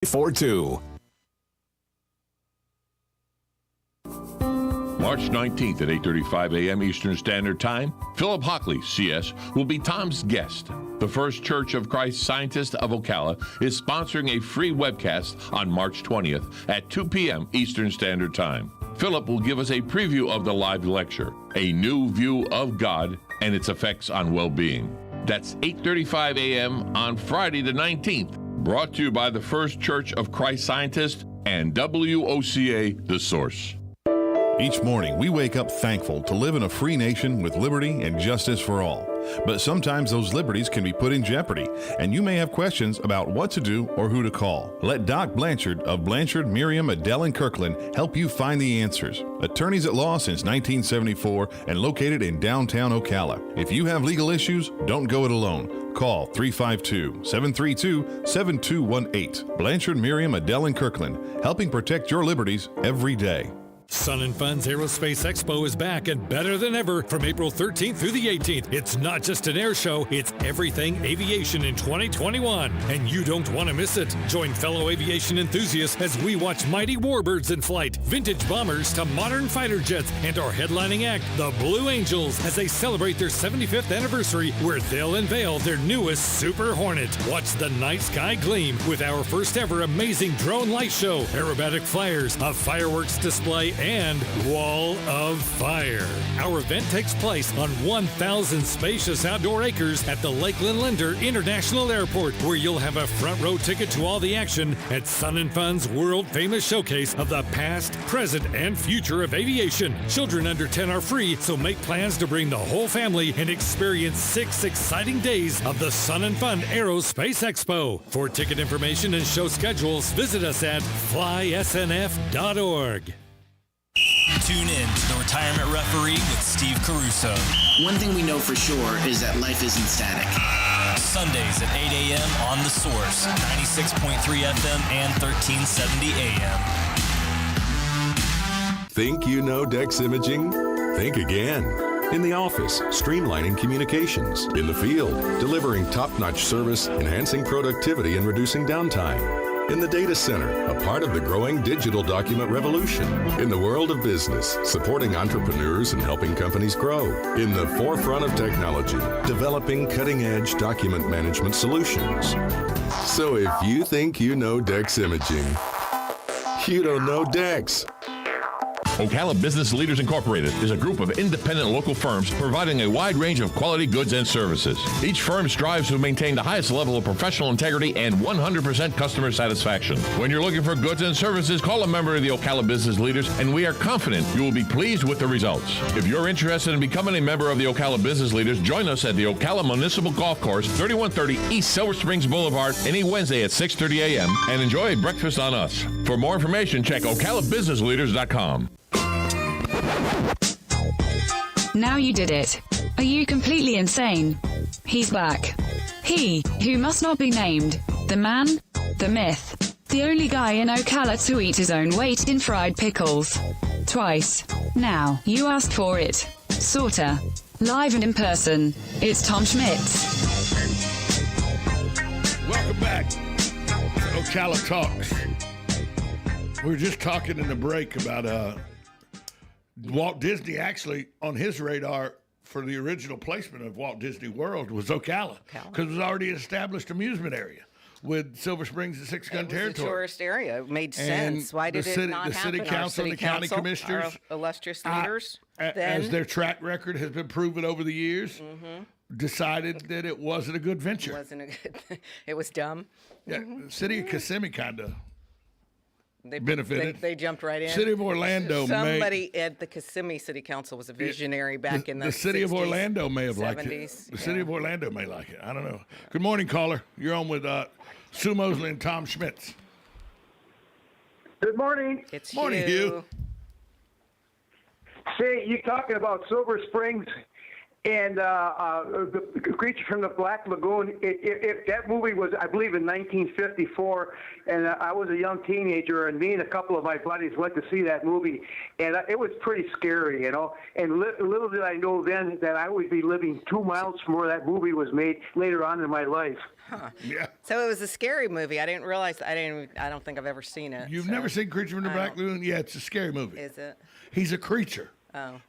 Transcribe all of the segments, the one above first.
842. March 19th at 8:35 a.m. Eastern Standard Time, Philip Hockley, CS, will be Tom's guest. The First Church of Christ Scientist of Ocala is sponsoring a free webcast on March 20th at 2 p.m. Eastern Standard Time. Philip will give us a preview of the live lecture, A New View of God and Its Effects on Well-Being. That's 8:35 a.m. on Friday the 19th, brought to you by the First Church of Christ Scientist and WOCA, The Source. Each morning, we wake up thankful to live in a free nation with liberty and justice for all. But sometimes those liberties can be put in jeopardy, and you may have questions about what to do or who to call. Let Doc Blanchard of Blanchard, Miriam, Adele, and Kirkland help you find the answers. Attorneys at law since 1974 and located in downtown Ocala. If you have legal issues, don't go it alone. Call 352-732-7218. Blanchard, Miriam, Adele, and Kirkland, helping protect your liberties every day. Sun and Fun's Aerospace Expo is back and better than ever from April 13th through the 18th. It's not just an air show, it's everything aviation in 2021. And you don't want to miss it. Join fellow aviation enthusiasts as we watch mighty warbirds in flight, vintage bombers to modern fighter jets, and our headlining act, the Blue Angels, as they celebrate their 75th anniversary, where they'll unveil their newest Super Hornet. Watch the night sky gleam with our first ever amazing drone light show, aerobatic flyers, a fireworks display, and Wall of Fire. Our event takes place on 1,000 spacious outdoor acres at the Lakeland Linder International Airport, where you'll have a front row ticket to all the action at Sun and Fun's world-famous showcase of the past, present, and future of aviation. Children under 10 are free, so make plans to bring the whole family and experience 6 exciting days of the Sun and Fun Aerospace Expo. For ticket information and show schedules, visit us at flysnf.org. Tune in to The Retirement Referee with Steve Caruso. One thing we know for sure is that life isn't static. Sundays at 8 a.m. on The Source, 96.3 FM and 1370 a.m. Think you know Dex Imaging? Think again. In the office, streamlining communications. In the field, delivering top-notch service, enhancing productivity and reducing downtime. In the data center, a part of the growing digital document revolution. In the world of business, supporting entrepreneurs and helping companies grow. In the forefront of technology, developing cutting-edge document management solutions. So if you think you know Dex Imaging, you don't know Dex. Ocala Business Leaders Incorporated is a group of independent local firms providing a wide range of quality goods and services. Each firm strives to maintain the highest level of professional integrity and 100% customer satisfaction. When you're looking for goods and services, call a member of the Ocala Business Leaders, and we are confident you will be pleased with the results. If you're interested in becoming a member of the Ocala Business Leaders, join us at the Ocala Municipal Golf Course, 3130 East Silver Springs Boulevard, any Wednesday at 6:30 a.m., and enjoy a breakfast on us. For more information, check ocalabusinessleaders.com. Now you did it. Are you completely insane? He's back. He, who must not be named. The man, the myth. The only guy in Ocala to eat his own weight in fried pickles. Twice. Now, you asked for it. Sorta. Live and in person. It's Tom Schmitz. Welcome back to Ocala Talks. We were just talking in the break about Walt Disney. Actually, on his radar for the original placement of Walt Disney World was Ocala, because it was already an established amusement area with Silver Springs and Six Gun Territory. It was a tourist area. It made sense. Why did it not happen? The city council and the county commissioners, our illustrious leaders, as their track record has been proven over the years, decided that it wasn't a good venture. It wasn't a good. It was dumb. Yeah, the city of Kissimmee kind of benefited. They jumped right in. City of Orlando. Somebody at the Kissimmee City Council was a visionary back in the city 60s, of Orlando may have 70s. Liked it. The city of Orlando may like it. I don't know. Good morning, caller. You're on with Sue Mosley and Tom Schmitz. Good morning. It's Hugh. See, you talking about Silver Springs And the Creature from the Black Lagoon, that movie was, I believe, in 1954, and I was a young teenager, and me and a couple of my buddies went to see that movie, and it was pretty scary, you know. And little did I know then that I would be living 2 miles from where that movie was made later on in my life. Huh. Yeah. So it was a scary movie. I didn't realize. I don't think I've ever seen it. You've never seen Creature from the Black Lagoon? Yeah, it's a scary movie. Is it? He's a creature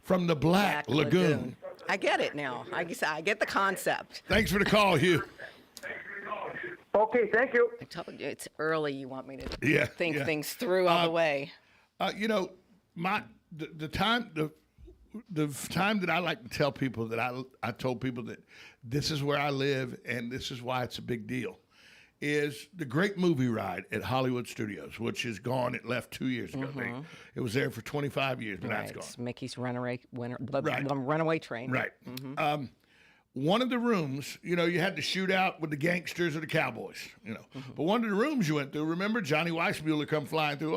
from the Black Lagoon. I get it now. I guess I get the concept. Thanks for the call, Hugh. Okay, thank you. I told you it's early. You want me to think things through all the way. You know, the time that I like to tell people that I told people that this is where I live and this is why it's a big deal is the great movie ride at Hollywood Studios, which is gone. It left 2 years ago. It was there for 25 years, but that's gone. It's Mickey's runaway train. Right. One of the rooms, you know, you had to shoot out with the gangsters or the cowboys, you know. But one of the rooms you went through, remember Johnny Weissmuller come flying through,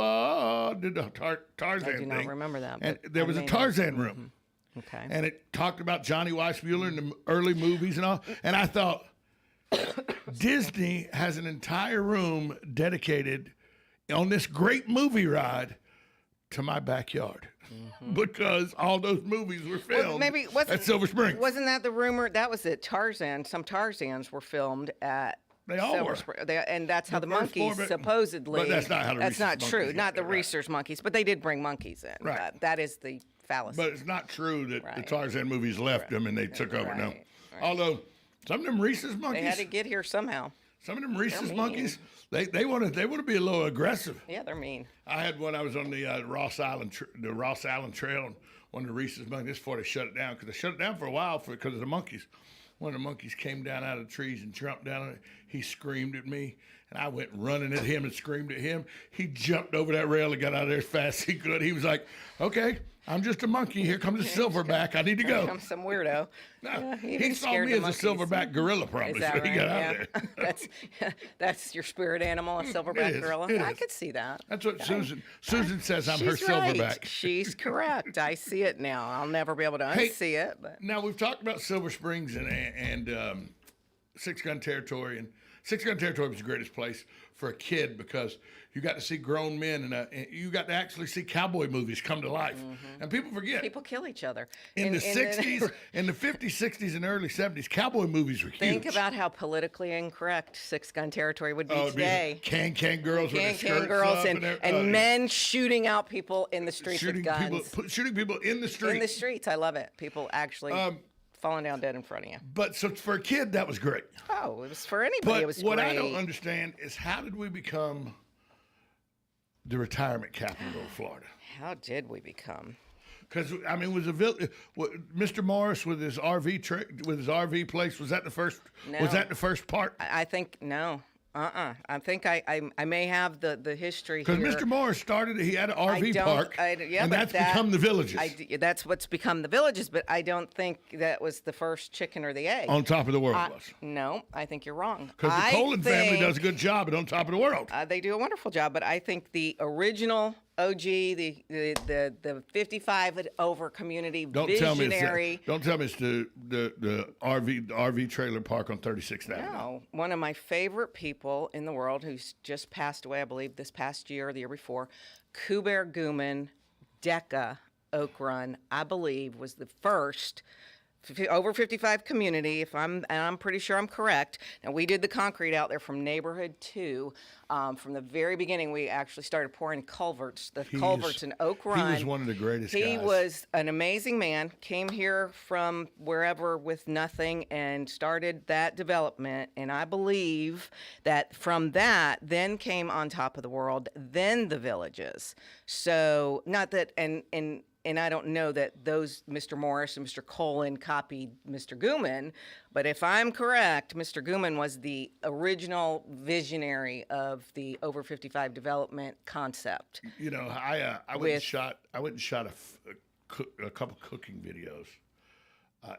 did the Tarzan thing. I do not remember that. And there was a Tarzan room. Okay. And it talked about Johnny Weissmuller in the early movies and all. And I thought, Disney has an entire room dedicated on this great movie ride to my backyard because all those movies were filmed at Silver Spring. Wasn't that the rumor? That was it. Tarzan. Some Tarzans were filmed at They all Silver were. Spring. And that's how the first monkeys four, supposedly. But that's not how the That's not rhesus true. monkeys Not the got there, rhesus monkeys, but they did bring monkeys in. Right. That is the fallacy. But it's not true that the Right. Tarzan movies left them and they took over. No. Right. Although some of them rhesus monkeys, They had to get here somehow. some of them rhesus mean. monkeys, they want to be a little aggressive. Yeah, they're mean. I had one. I was on the Ross Island Trail, and one of the rhesus monkeys. This is before they shut it down because they shut it down for a while because of the monkeys. One of the monkeys came down out of the trees and jumped down on it. He screamed at me, and I went running at him and screamed at him. He jumped over that rail and got out of there as fast as he could. He was like, "Okay, I'm just a monkey. Here comes a silverback. I need to go." I'm some weirdo. No, he he was saw scared me of as a monkeys. silverback gorilla, probably. Is that So right? he got out of there. That's your spirit animal, a silverback It is, gorilla. it I is. could see that. That's what Susan says. I'm her She's right. silverback. She's correct. I see it now. I'll never be able to Hey, unsee it. But Now we've talked about Silver Springs and Six Gun Territory, and Six Gun Territory was the greatest place for a kid because you got to see grown men and you got to actually see cowboy movies come to life. And people forget people kill each other. in the 60s, in the 50s, 60s, and early 70s, cowboy movies were huge. Think about how politically incorrect Six Gun Territory would be it'd be today. Can girls with their skirts girls up and everything. men shooting out people in the streets shooting with guns. shooting people in the street. In the streets, I love it. People actually falling down dead in front of you. But so for a kid, that was great. Oh, it was for anybody. But It was what great. I don't understand is how did we become the retirement capital of Florida? How did we become? Because I mean, was Mr. Morris with his RV place? Was that the first? No. Was that the first part? I think no. I think I may have the history here. Because Mr. Morris started, he had an RV park, yeah, and but that's become the Villages. That's what's become the Villages, but I don't think that was the first chicken or the egg. On Top of the World was. No, I think you're wrong. Because the Colin family does a good job at On Top of the World. They do a wonderful job, but I think the original OG, the 55 and over community visionary. Don't tell me it's the RV trailer park on 36th Avenue. No, one of my favorite people in the world who's just passed away, I believe, this past year or the year before, Kuber Guman, Decca Oak Run, I believe, was the first over 55 community, and I'm pretty sure I'm correct. Now, we did the concrete out there from neighborhood 2. From the very beginning, we actually started pouring culverts, culverts in Oak Run. He was one of the greatest guys. He was an amazing man, came here from wherever with nothing and started that development. And I believe that from that, then came On Top of the World, then the Villages. So, not that, and I don't know that those Mr. Morris and Mr. Colin copied Mr. Guman, but if I'm correct, Mr. Guman was the original visionary of the over 55 development concept. You know, I went and shot a couple cooking videos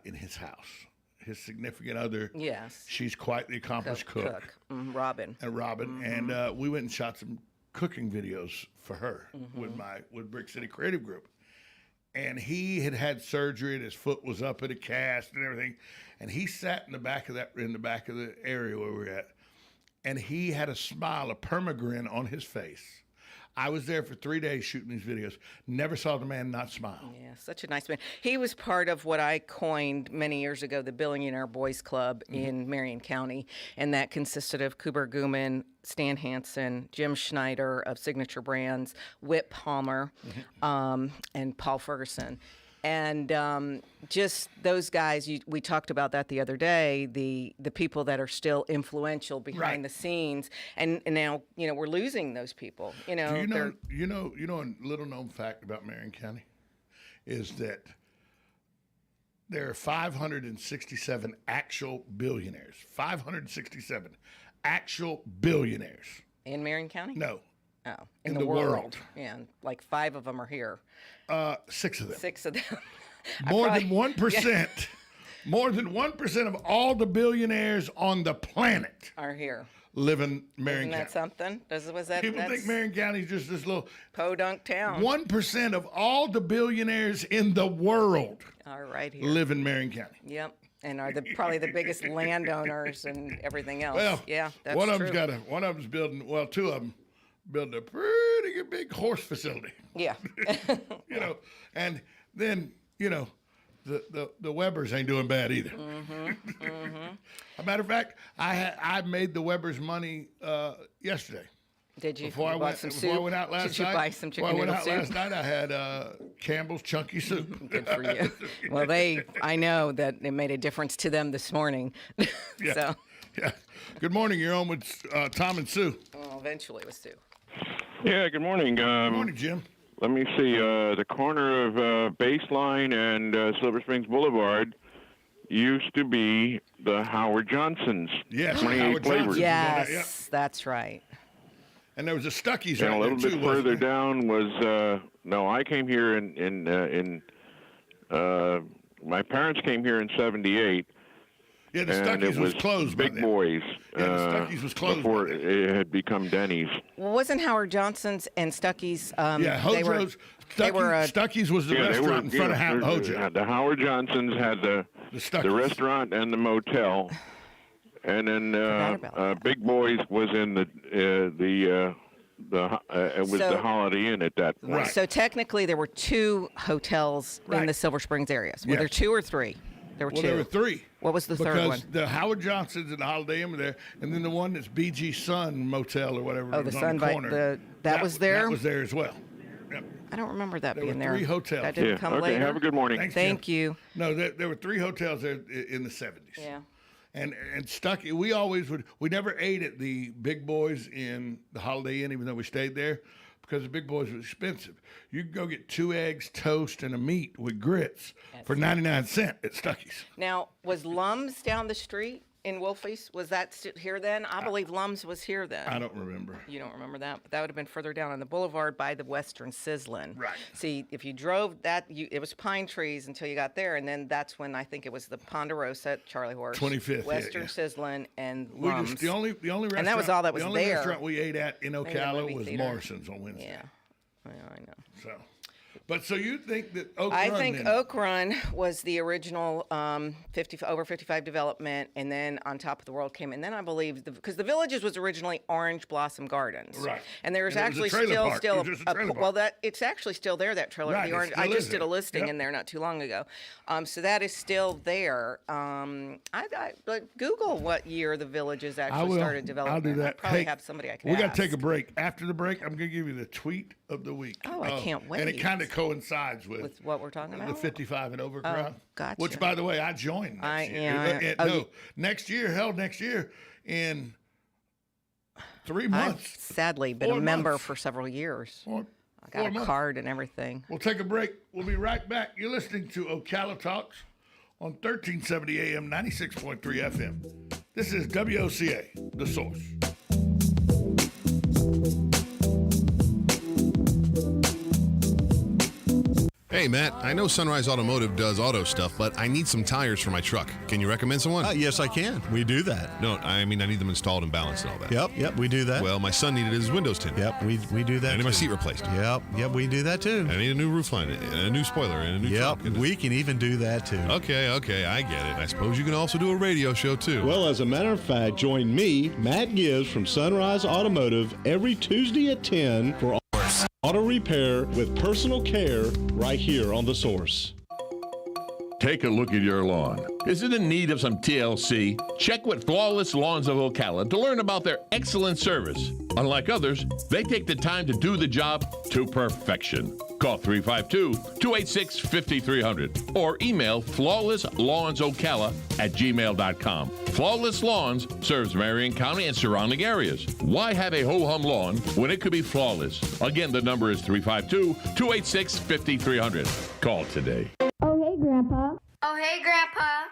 in his house. His significant other, yes, she's quite the accomplished cook. Robin. And we went and shot some cooking videos for her with Brick City Creative Group. and he had surgery, and his foot was up in a cast and everything, and he sat in the back of the area where we're at, and he had a smile, a permagrin on his face. I was there for 3 days shooting these videos. Never saw the man not smile. Yeah, such a nice man. He was part of what I coined many years ago, the Billionaire Boys Club in Marion County, and that consisted of Cooper Gooman, Stan Hansen, Jim Schneider of Signature Brands, Whip Palmer, and Paul Ferguson. And just those guys, we talked about that the other day, the people that are still influential behind the scenes. And now, we're losing those people. Do you know a little known fact about Marion County is that there are 567 actual billionaires. 567 actual billionaires. In Marion County? No. Oh, in the world. Yeah, and like 5 of them are here. 6 of them. 6 of them. More than 1%. More than 1% of all the billionaires on the planet are here. Live in Marion Isn't that County. something? People think Marion County is just this little podunk town. 1% of all the billionaires in the world are right here. Live in Marion County. Yep. And are probably the biggest landowners and everything else. Well, yeah, that's one of true. them's building. Well, 2 of them building a pretty big horse facility. Yeah. And then the Webbers ain't doing bad either. As a matter of fact, I made the Webbers money yesterday. Did you? Before I went out last night. Did you buy some chicken noodle soup? Last night, I had Campbell's Chunky Soup. Good for you. Well, I know that it made a difference to them this morning. Yeah. Good morning. You're on with Tom and Sue. Well, eventually it was Sue. Yeah, good morning. Good morning, Jim. Let me see. The corner of Baseline and Silver Springs Boulevard used to be the Howard Johnsons. Yes, 28 Howard flavors. Johnson's. Yes, that's right. And there was a Stuckey's and right a little there, bit too, further down was I came here in my parents came here in '78. Yeah, the and Stuckey's it was closed by Big then. Boys. Yeah, the Stuckey's was closed before by then. it had become Denny's. Well, wasn't Howard Johnson's and Stuckey's? Stuckey's was the restaurant in front of Hojo. The Howard Johnsons had the restaurant and the motel, and then Big Boys was in the Holiday Inn at that point. Right. So technically, there were 2 hotels in the Silver Springs area. Were there 2 or 3? There were 2. There were 3. What was the third one? Because the Howard Johnsons and the Holiday Inn were there, and then the one that's BG Sun Motel or whatever. Oh, the was Sun on the corner. that was there. That was there as well. Yep. I don't remember that being there. There were 3 hotels. That didn't come okay, later. have a good morning. Thanks, Thank Jim. you. No, there were 3 hotels there in the 70s. Yeah. And Stuckey, we never ate at the Big Boys in the Holiday Inn, even though we stayed there, because the Big Boys was expensive. You could go get 2 eggs, toast, and a meat with grits for 99 cents at Stuckey's. Now, was Lum's down the street in Wolfie's? Was that here then? I believe Lum's was here then. I don't remember. You don't remember that? But that would have been further down on the boulevard by the Western Sizzlin'. Right. See, if you drove that, it was pine trees until you got there, and then that's when I think it was the Ponderosa at Charlie Horse. 25th, Western Sizzlin' and Lum's. The only restaurant, and that was all that was the only there. restaurant we ate at in Maybe a Ocala movie was theater. Morrison's on Wednesday. Yeah. I know. So you think that Oak I Run think then, Oak Run was the original over 55 development, and then On Top of the World came, and then I believe because the Villages was originally Orange Blossom Gardens, Right. And there's And it was actually a trailer still park. It was just a trailer park. well it's actually still there, that trailer. Right, The it Orange. still I is just did a there. listing Yep. in there not too long ago, so that is still there. But Google what year the Villages actually started developing. I'll do that. I probably Hey, have somebody I can. We got ask. to take a break. After the break, I'm going to give you the tweet of the week. Oh, I can't wait. And it kind of coincides with what we're talking about. the 55 and over crowd. Gotcha. Which, by the way, I joined next year. Next year in 3 months. I've sadly been 4 a member months. for several years. I 4 got a months. card and everything. We'll take a break. We'll be right back. You're listening to Ocala Talks on 1370 AM, 96.3 FM. This is WOCA, The Source. Hey, Hey, Matt, I know Sunrise Automotive does auto stuff, but I need some tires for my truck. Can you recommend someone? Yes, I can. We do that. No, I mean I need them installed and balanced and all that. Yep, we do that. Well, my son needed his windows tinted. Yep, we do that. I need too. my seat replaced. Yep, we do that too. I need a new roof line, and a new spoiler, and a new truck. We can even do that too. Okay, I get it. I suppose you can also do a radio show too. Well, as a matter of fact, join me, Matt Gibbs from Sunrise Automotive, every Tuesday at 10 for auto repair with personal care right here on The Source. Take a look at your lawn. Is it in need of some TLC? Check with Flawless Lawns of Ocala to learn about their excellent service. Unlike others, they take the time to do the job to perfection. Call 352-286-5300 or email flawlesslawnsocala@gmail.com. Flawless Lawns serves Marion County and surrounding areas. Why have a ho-hum lawn when it could be flawless? Again, the number is 352-286-5300. Call today. Oh, hey, Grandpa. Oh, hey, Grandpa.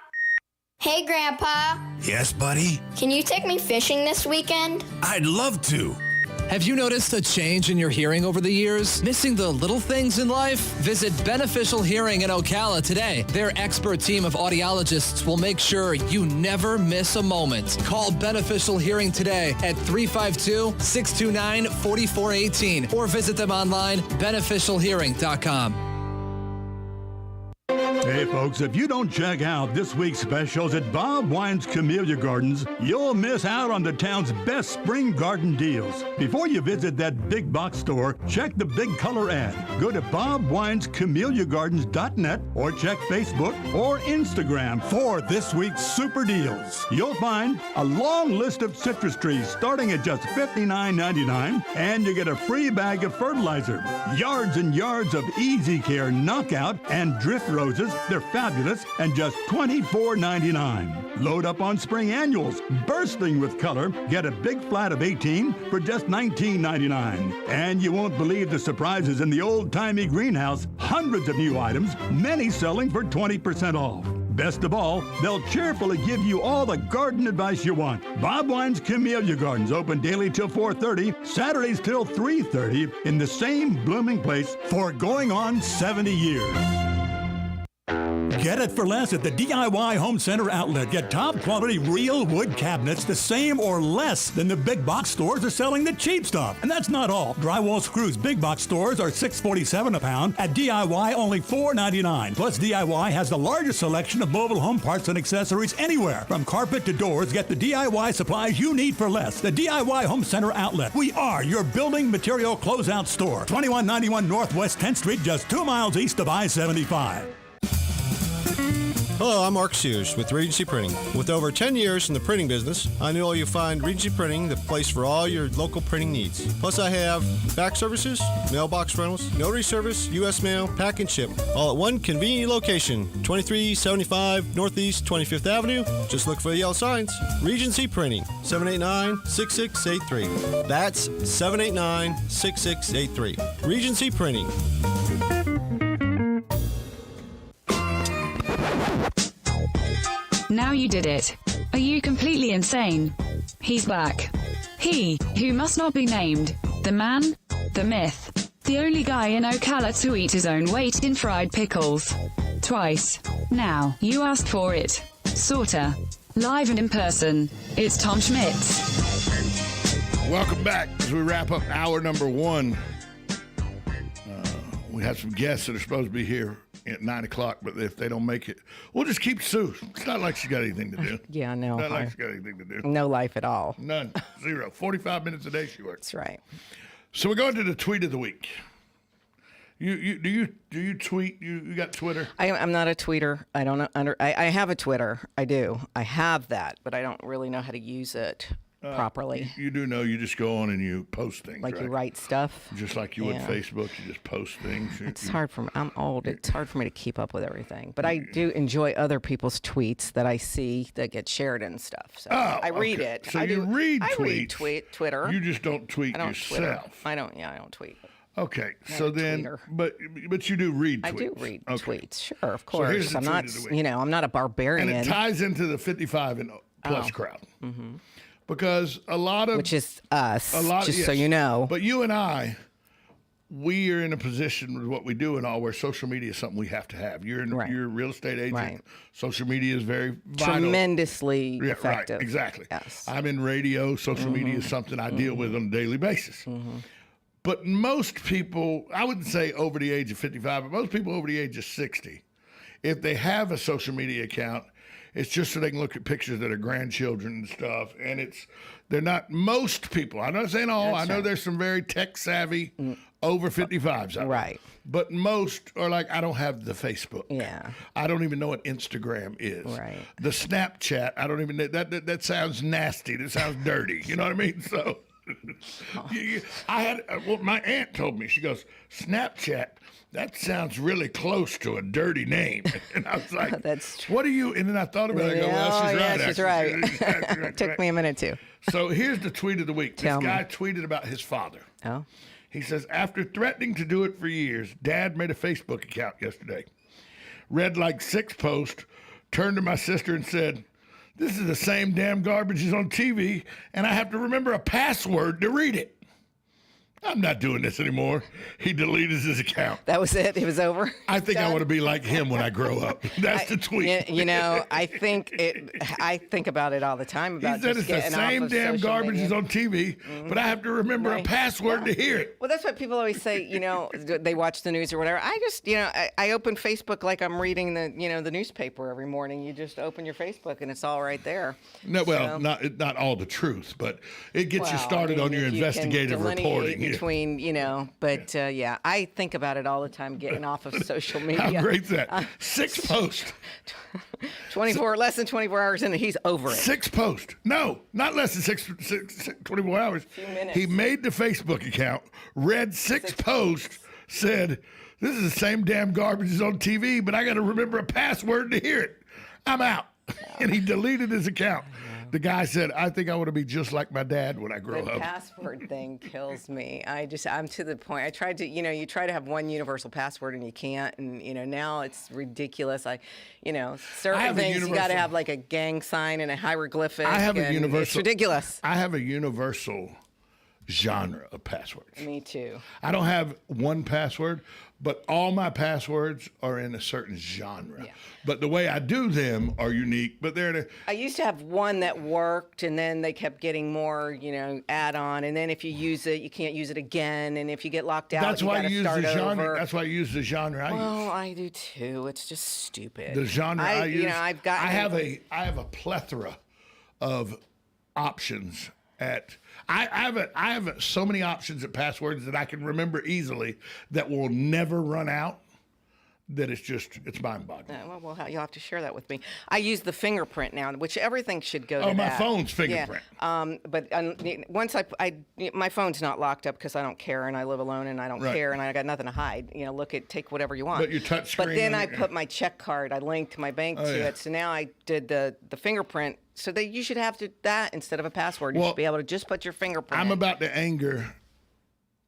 Hey, Grandpa. Yes, buddy? Can you take me fishing this weekend? I'd love to. Have you noticed a change in your hearing over the years? Missing the little things in life? Visit Beneficial Hearing in Ocala today. Their expert team of audiologists will make sure you never miss a moment. Call Beneficial Hearing today at 352-629-4418 or visit them online, beneficialhearing.com. Hey folks, if you don't check out this week's specials at Bob Wine's Camellia Gardens, you'll miss out on the town's best spring garden deals. Before you visit that big box store, check the big color ad. Go to bobwinescamelliagardens.net or check Facebook or Instagram for this week's super deals. You'll find a long list of citrus trees starting at just $59.99, and you get a free bag of fertilizer. Yards and yards of Easy Care Knockout and Drift Roses. They're fabulous and just $24.99. Load up on spring annuals, bursting with color. Get a big flat of 18 for just $19.99. And you won't believe the surprises in the old-timey greenhouse. Hundreds of new items, many selling for 20% off. Best of all, they'll cheerfully give you all the garden advice you want. Bob Wine's Camellia Gardens open daily till 4:30, Saturdays till 3:30 in the same blooming place for going on 70 years. Get it for less at the DIY Home Center outlet. Get top quality real wood cabinets the same or less than the big box stores are selling the cheap stuff. And that's not all. Drywall screws big box stores are $6.47 a pound. At DIY, only $4.99. Plus, DIY has the largest selection of mobile home parts and accessories anywhere. From carpet to doors, get the DIY supplies you need for less. The DIY Home Center outlet. We are your building material closeout store. 2191 Northwest 10th Street, just 2 miles east of I-75. Hello, I'm Mark Sears with Regency Printing. With over 10 years in the printing business, I know you'll find Regency Printing the place for all your local printing needs. Plus, I have fax services, mailbox rentals, notary service, U.S. mail, pack and ship, all at one convenient location, 2375 Northeast 25th Avenue. Just look for the yellow signs. Regency Printing, 789-6683. That's 789-6683. Regency Printing. Now you did it. Are you completely insane? He's back. He, who must not be named. The man, the myth. The only guy in Ocala to eat his own weight in fried pickles. Twice. Now, you asked for it. Sorta. Live and in person. It's Tom Schmitz. Welcome back as we wrap up hour number 1. We have some guests that are supposed to be here at 9 o'clock, but if they don't make it, we'll just keep Sue. It's not like she's got anything to do. Yeah, no. Not like she's got anything to do. No life at all. None. Zero. 45 minutes a day she works. That's right. So we're going to the tweet of the week. Do you tweet? You got Twitter? I'm not a tweeter. I don't know. I have a Twitter. I do. I have that, but I don't really know how to use it properly. You do know you just go on and you post things, like right? You write stuff. Just like you would Facebook, you just post things. It's hard for me. I'm old. It's hard for me to keep up with everything. But I do enjoy other people's tweets that I see that get shared and stuff. So I read it. So you read tweets. I read Twitter. You just don't tweet yourself. I don't tweet. Okay, so then, but you do read tweets. I do read tweets, sure, of course. So here's the I'm tweet not, of the week. I'm not a barbarian. And it ties into the 55 and plus crowd. Mm-hmm. Because a lot of... Which is us, so you know. But you and I we are in a position with what we do and all where social media is something we have to have. You're a real estate agent. Right. Social media is very vital. Tremendously effective. Right, exactly. Yes. I'm in radio. Social media is something I deal with on a daily basis. But most people, I wouldn't say over the age of 55, but most people over the age of 60, if they have a social media account, it's just so they can look at pictures of their grandchildren and stuff. And they're not most people. I'm not saying all. I know there's some very tech savvy over 55s out there. But most are like, I don't have the Facebook. Yeah. I don't even know what Instagram is. Right. The Snapchat, I don't even know. That sounds nasty. That sounds dirty. You know what I mean? So my aunt told me, she goes, Snapchat, that sounds really close to a dirty name. And I was like, what are you? And then I thought about it. I go, well, she's right. She's right. It took me a minute too. So here's the tweet of the week. This guy tweeted about his father. Oh. He says, after threatening to do it for years, Dad made a Facebook account yesterday. Read like 6 posts, turned to my sister and said, this is the same damn garbage as on TV, and I have to remember a password to read it. I'm not doing this anymore. He deleted his account. That was it? It was over? I think I want to be like him when I grow up. That's the tweet. You know, I think about it all the time. About he said it's the same damn garbage as on TV, but I have to remember a password to hear it. Well, that's what people always say, you know, they watch the news or whatever. I just, you know, I open Facebook like I'm reading the newspaper every morning. You just open your Facebook and it's all right there. No, well, not all the truth, but it gets you started on your investigative reporting. Between, you know, but yeah, I think about it all the time getting off of social media. How great's that? 6 posts. Less than 24 hours in, and he's over it. 6 posts. No, not less than 24 hours. A few minutes. He made the Facebook account, read 6 posts, said, this is the same damn garbage as on TV, but I got to remember a password to hear it. I'm out. And he deleted his account. The guy said, I think I want to be just like my dad when I grow up. The password thing kills me. I'm to the point. I tried to, you try to have one universal password and you can't. And, now it's ridiculous. Certain things you got to have like a gang sign and a hieroglyphic. It's ridiculous. I have a universal genre of passwords. Me too. I don't have one password, but all my passwords are in a certain genre. Yeah. But the way I do them are unique, but I used to have one that worked, and then they kept getting more, add-on, and then if you use it, you can't use it again, and if you get locked out, you got to start over. Genre. That's why I use the genre I use. Well, I do too. It's just stupid. The genre I use. I have a plethora of options at. I have so many options at passwords that I can remember easily that will never run out. That it's mind-boggling. Well, you'll have to share that with me. I use the fingerprint now, which everything should go to that. Oh, my phone's fingerprint. Yeah. But once my phone's not locked up because I don't care and I live alone and I don't care and I got nothing to hide. Take whatever you want. But your touch screen. But then I put my check card. I linked my bank to it. So now I did the fingerprint. So you should have that instead of a password. You should be able to just put your fingerprint. I'm about to anger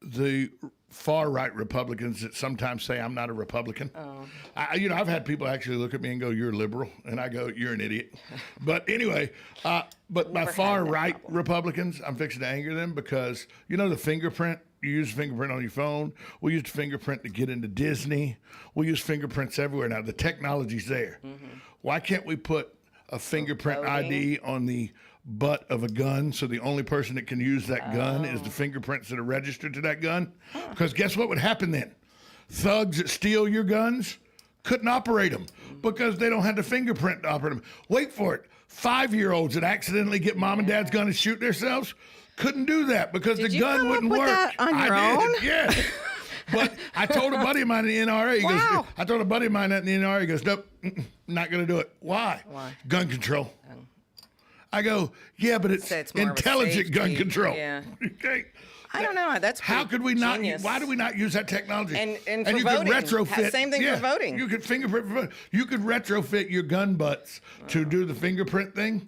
the far-right Republicans that sometimes say I'm not a Republican. Oh. I've had people actually look at me and go, you're a liberal. And I go, you're an idiot. But anyway, my far-right Republicans, I'm fixing to anger them because, the fingerprint, you use fingerprint on your phone. We use the fingerprint to get into Disney. We use fingerprints everywhere now. The technology's there. Mm-hmm. Why can't we put a fingerprint ID on the butt of a gun, so the only person that can use that gun is the fingerprints that are registered to that gun? Because guess what would happen then? Thugs that steal your guns couldn't operate them because they don't have the fingerprint to operate them. Wait for it. 5-year-olds that accidentally get mom and dad's gun and shoot themselves couldn't do that because the gun wouldn't work. That on your own? Yeah. But I told a buddy of mine in the NRA. I told a buddy of mine in the NRA. He goes, nope, not going to do it. Why? Gun control. I go, yeah, but it's intelligent gun control. Yeah. Okay. I don't know. That's how could we not? Genius. Why do we not use that technology? And you voting. could retrofit. Same thing for voting. You could fingerprint for voting. You could retrofit your gun butts to do the fingerprint thing,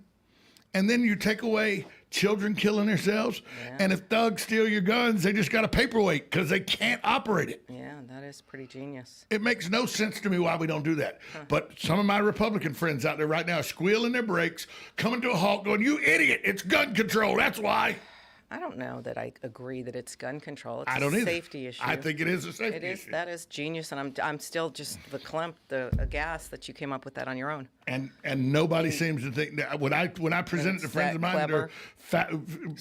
and then you take away children killing themselves. Yeah. And if thugs steal your guns, they just got a paperweight because they can't operate it. Yeah, that is pretty genius. It makes no sense to me why we don't do that. But some of my Republican friends out there right now are squealing their brakes, coming to a halt, going, "You idiot! It's gun control. That's why." I don't know that I agree that it's gun control. It's I don't a either. safety issue. I think it is a safety It is. issue. That is genius, and I'm still just aghast that you came up with that on your own. And nobody seems to think that when I present it to friends of mine that are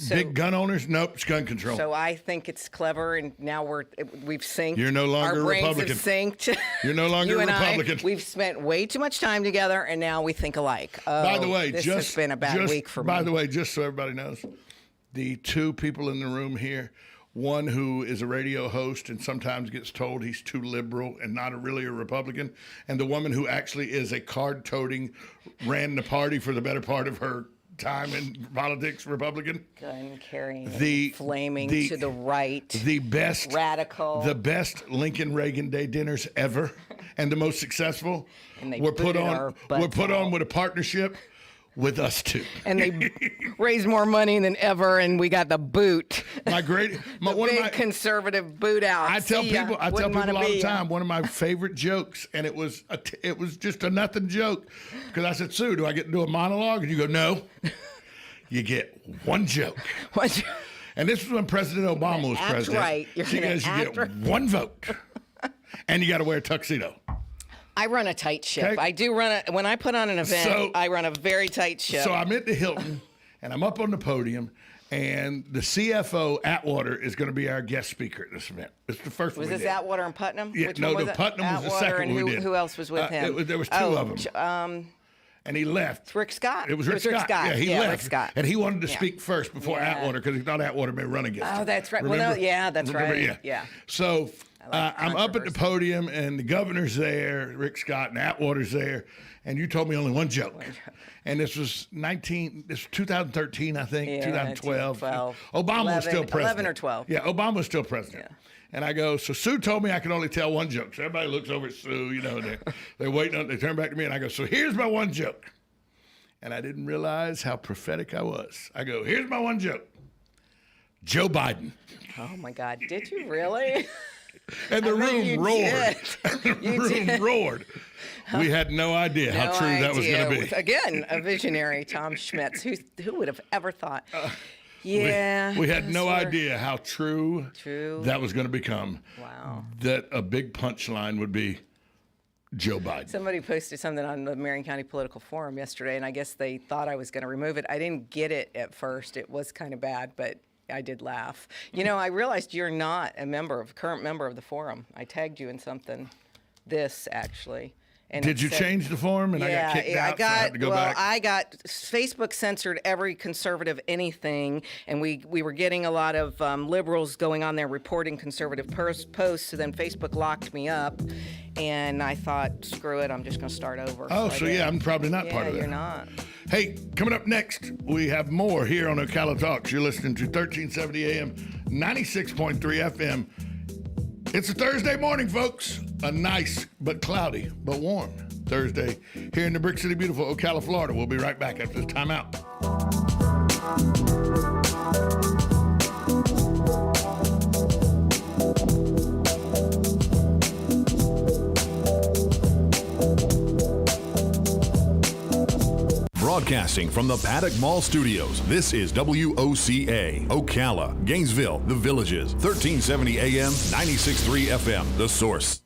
big gun owners, nope, it's gun control. So I think it's clever, and now we've synced. You're no longer our a brains Republican. Have synced. You're no longer you a and Republican. We've spent way too much time together, and now we think alike. Oh, by the way, this just has been a bad week for me. By the way, just so everybody knows, the two people in the room here, one who is a radio host and sometimes gets told he's too liberal and not really a Republican, and the woman who actually is a card-toting, ran the party for the better part of her time in politics, Republican. Gun carrying, flaming the to the right. The best radical. The best Lincoln Reagan Day dinners ever, and the most successful were put on with a partnership with us two. And they raised more money than ever, and we got the boot. Big conservative boot out. I tell people all the time, one of my favorite jokes, and it was just a nothing joke, because I said, Sue, do I get to do a monologue? And you go, no, you get one joke. And this was when President Obama was president. Right. You get one vote, and you got to wear a tuxedo. I run a tight ship. Okay. I do run when I put on an event, I run a very tight ship. So I'm at the Hilton, and I'm up on the podium, and the CFO, Atwater, is going to be our guest speaker at this event. It's the first one. Was we this did. Atwater and Putnam? Yeah, Which no, one was Putnam was the second and one we did. Who else was with him? There was two of them. And he left. Rick Scott. It was Rick Scott. Yeah, he left. Rick Scott. And he wanted to speak first before Atwater, because he thought Atwater may run against him. Oh, that's right. Remember? That's right. Yeah. So I'm up at the podium, and the governor's there, Rick Scott, and Atwater's there, and you told me only one joke. And this was 2013, I think, 2012. 12. Obama was still president. 11 or 12. Yeah, Obama was still president. Yeah. And I go, so Sue told me I could only tell one joke. So everybody looks over at Sue, they're waiting on, they turn back to me, and I go, so here's my one joke. And I didn't realize how prophetic I was. I go, here's my one joke. Joe Biden. Oh my God, did you really? And the room roared. The room roared. We had no idea how true that was going to be. Again, a visionary, Tom Schmitz. Who would have ever thought? We had no idea how true that was going to become. Wow. That a big punchline would be Joe Biden. Somebody posted something on the Marion County Political Forum yesterday, and I guess they thought I was going to remove it. I didn't get it at first. It was kind of bad, but I did laugh. I realized you're not a current member of the forum. I tagged you in something. This actually. And did you change the form? And I got kicked out, so I had to go back. I got Facebook censored every conservative anything, and we were getting a lot of liberals going on there reporting conservative posts. So then Facebook locked me up, and I thought, screw it, I'm just going to start over. Oh, so I'm probably not part of that. You're not. Hey, coming up next, we have more here on Ocala Talks. You're listening to 1370 AM, 96.3 FM. It's a Thursday morning, folks. A nice but cloudy but warm Thursday here in the Brick City, beautiful Ocala, Florida. We'll be right back after this timeout. Broadcasting from the Paddock Mall Studios, this is WOCA, Ocala, Gainesville, The Villages, 1370 AM, 96.3 FM, The Source.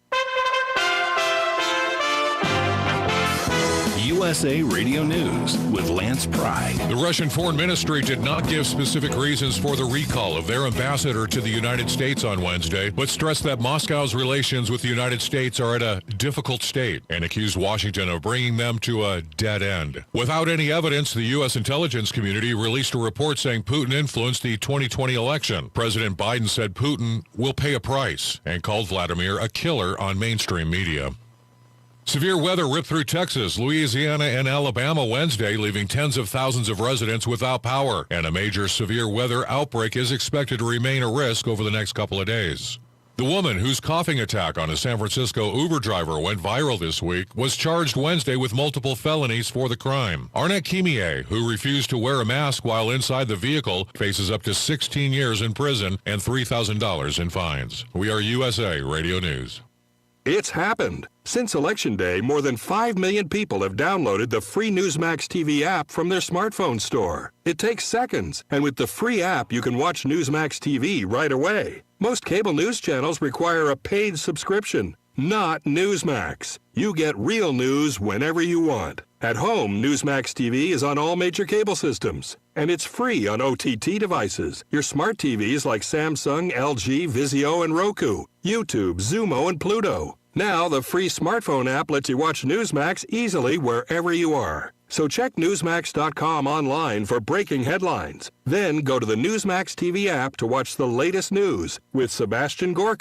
USA Radio News with Lance Pry. The Russian Foreign Ministry did not give specific reasons for the recall of their ambassador to the United States on Wednesday, but stressed that Moscow's relations with the United States are at a difficult state and accused Washington of bringing them to a dead end. Without any evidence, the U.S. intelligence community released a report saying Putin influenced the 2020 election. President Biden said Putin will pay a price and called Vladimir a killer on mainstream media. Severe weather ripped through Texas, Louisiana, and Alabama Wednesday, leaving tens of thousands of residents without power. And a major severe weather outbreak is expected to remain a risk over the next couple of days. The woman whose coughing attack on a San Francisco Uber driver went viral this week was charged Wednesday with multiple felonies for the crime. Arnett Kimier, who refused to wear a mask while inside the vehicle, faces up to 16 years in prison and $3,000 in fines. We are USA Radio News. It's happened. Since Election Day, more than 5 million people have downloaded the free Newsmax TV app from their smartphone store. It takes seconds, and with the free app, you can watch Newsmax TV right away. Most cable news channels require a paid subscription. Not Newsmax. You get real news whenever you want. At home, Newsmax TV is on all major cable systems, and it's free on OTT devices, your smart TVs like Samsung, LG, Vizio, and Roku, YouTube, Zumo, and Pluto. Now, the free smartphone app lets you watch Newsmax easily wherever you are. So check Newsmax.com online for breaking headlines. Then go to the Newsmax TV app to watch the latest news with Sebastian Gorka